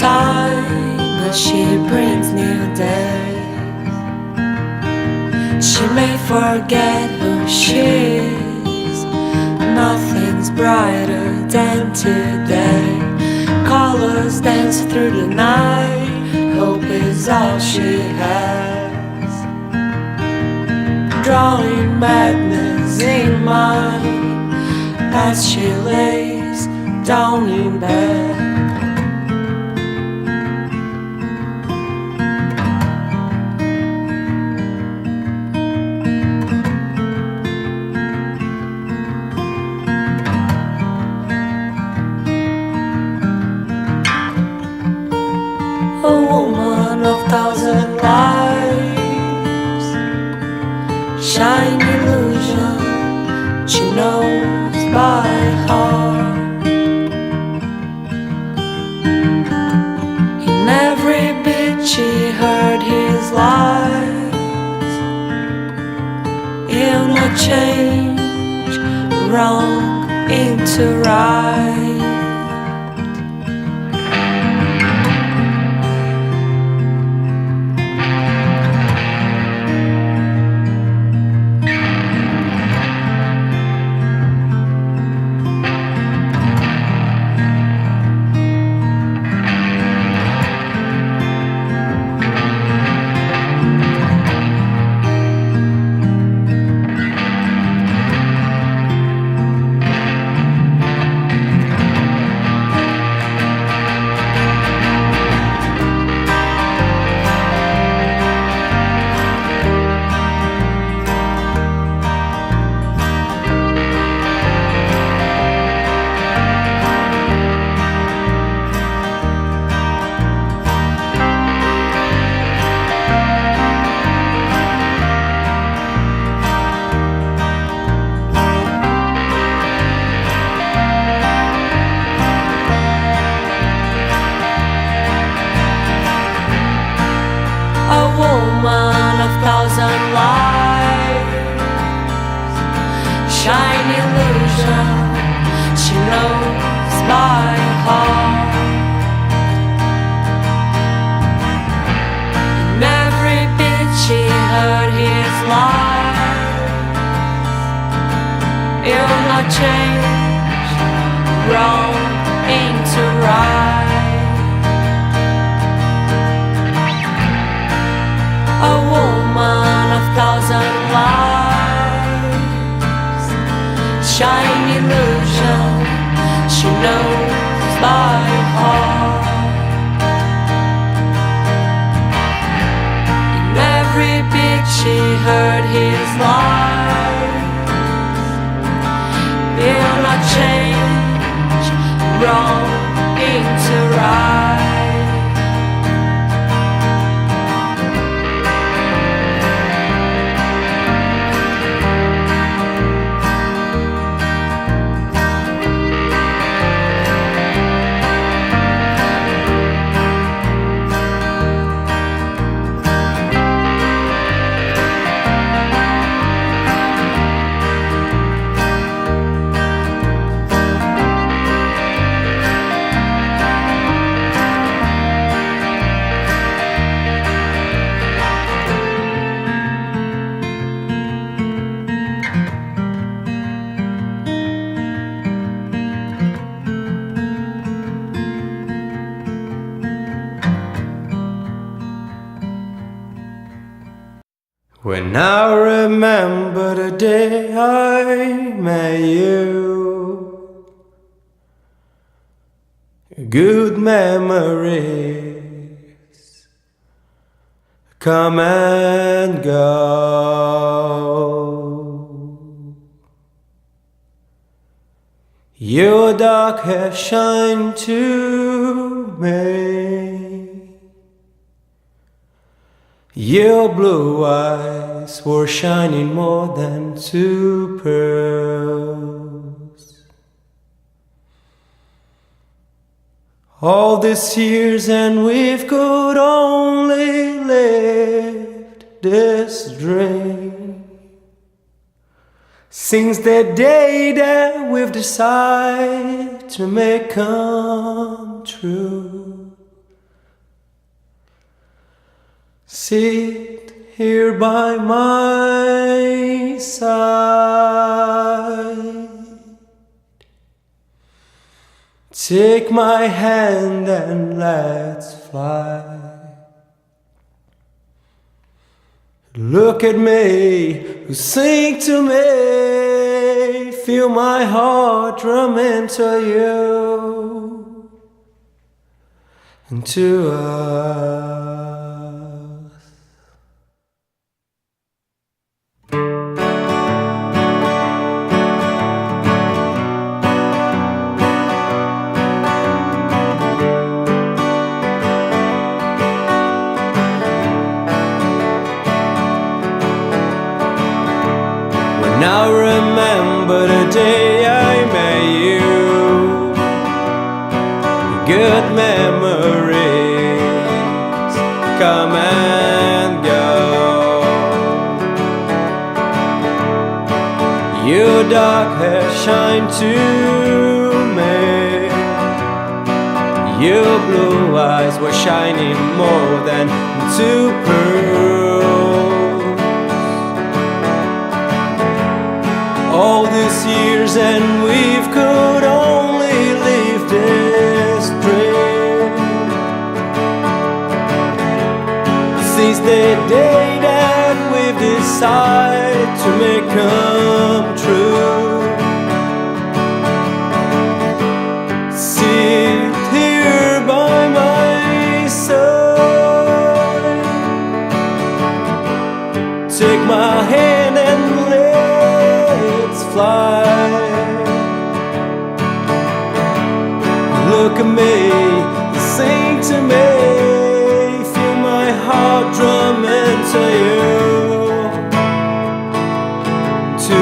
time, but she brings new days. She may forget who she is. Nothing's brighter than today. Colors dance through the night. Hope is all she has. Drawing madness in mind as she lays down in bed. A woman of thousand lives, shine illusion she knows by heart. In every beat she heard his lies. He'll not change wrong into right. Woman of thousand lives, shine illusion she knows by heart. In every beat she heard his lies. He'll not change wrong into right. A woman of thousand lives, shine illusion she knows by heart. In every beat she heard his lies. He'll not change wrong into right. When I remember the day I met you, good memories come and go. Your dark hair shine to me. Your blue eyes were shining more than two pearls. All these years and we've could only lived this dream. Since the day that we've decided to make come true. Sit here by my side. Take my hand and let's fly. Look at me, sing to me, feel my heart drum into you, into us. Now remember the day I met you. Good memories come and go. Your dark hair shine to me. Your blue eyes were shining more than two pearls. All these years and we could only live this dream. Since the day that we've decided to make come true. Sit here by my side. Take my hand and fly. Look at me, sing to me, feel my heart drum into you, to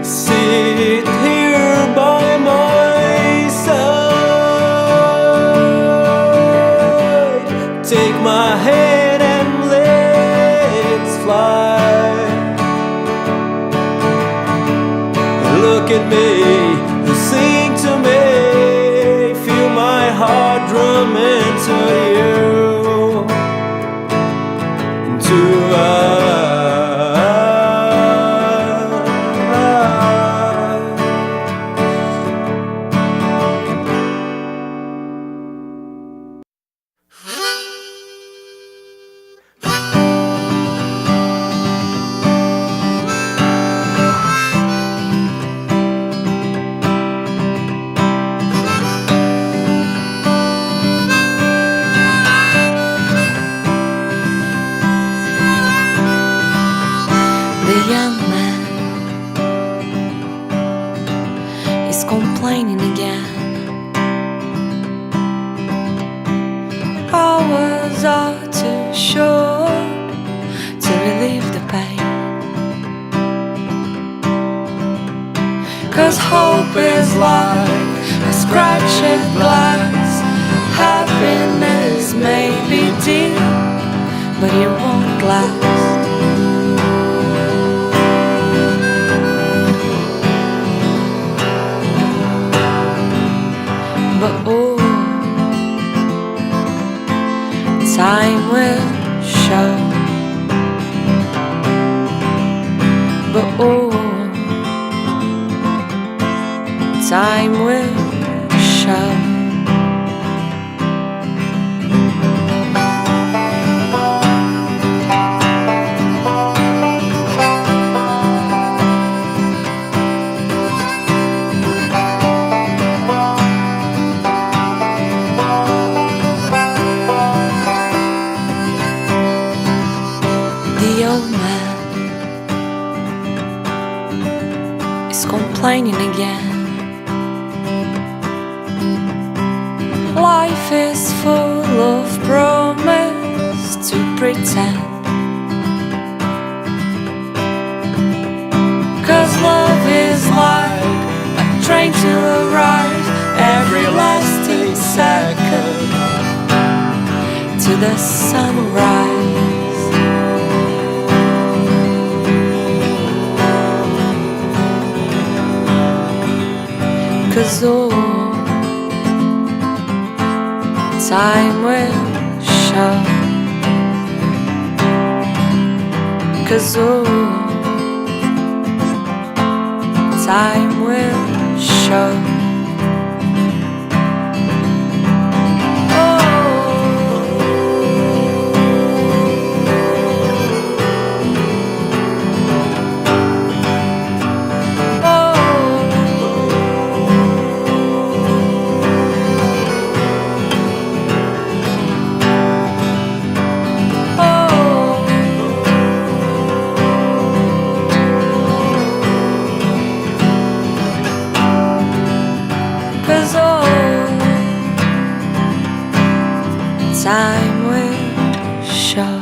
sit here by take my hand and let's fly. Look at me, sing to me, feel my heart drum into you, into The young man is complaining again. Hours are too short to relieve the pain, 'cause hope is like a scratched glass. Happiness may be deep, but it won't last. But oh, time will show. But oh, time will show. The old man is complaining again. Life is full of promise to pretend, 'cause love is like a train to arrive every lasting second to the sunrise. 'cause all time will show. 'Cause all time will show. Time will show.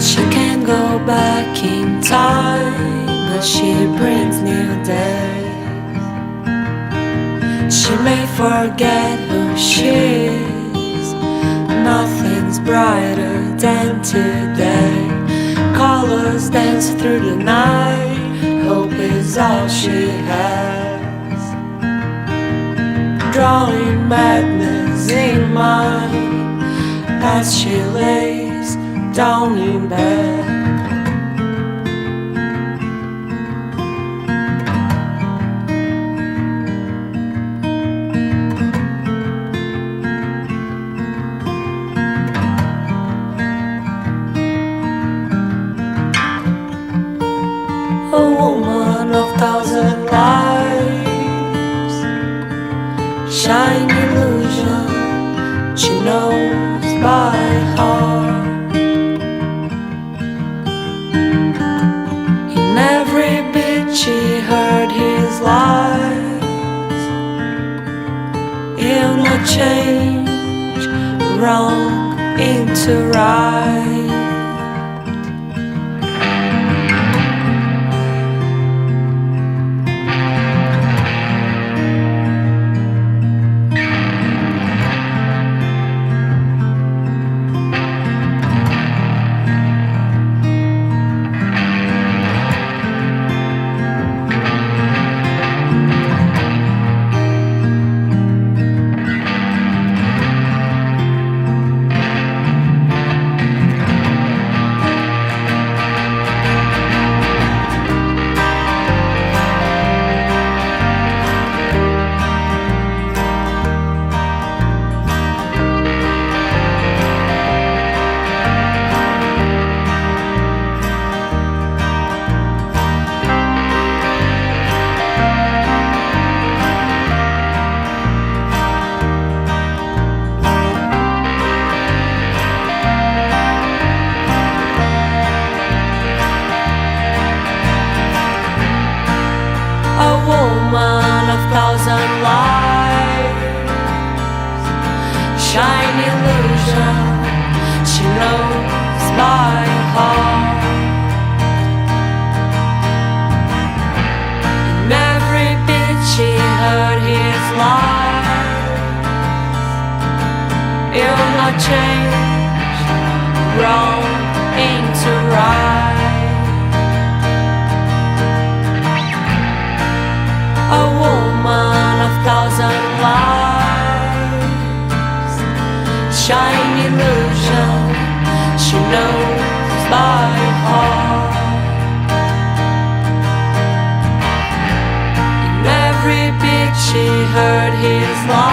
She can't go back in time, but she brings new days. She may forget who she is. Nothing's brighter than today. Colors dance through the night. Hope is all she has. Drawing madness in mind as she lays down in bed. A woman of thousand lives, shine illusion she knows by heart. Every bit she heard his lies. He'll not change wrong into right. A woman of thousand lives, shine illusion she knows by heart. In every bit she heard his lies. He'll not change wrong into right. A woman of thousand lives, shine illusion she knows by heart. In every beat she heard his life.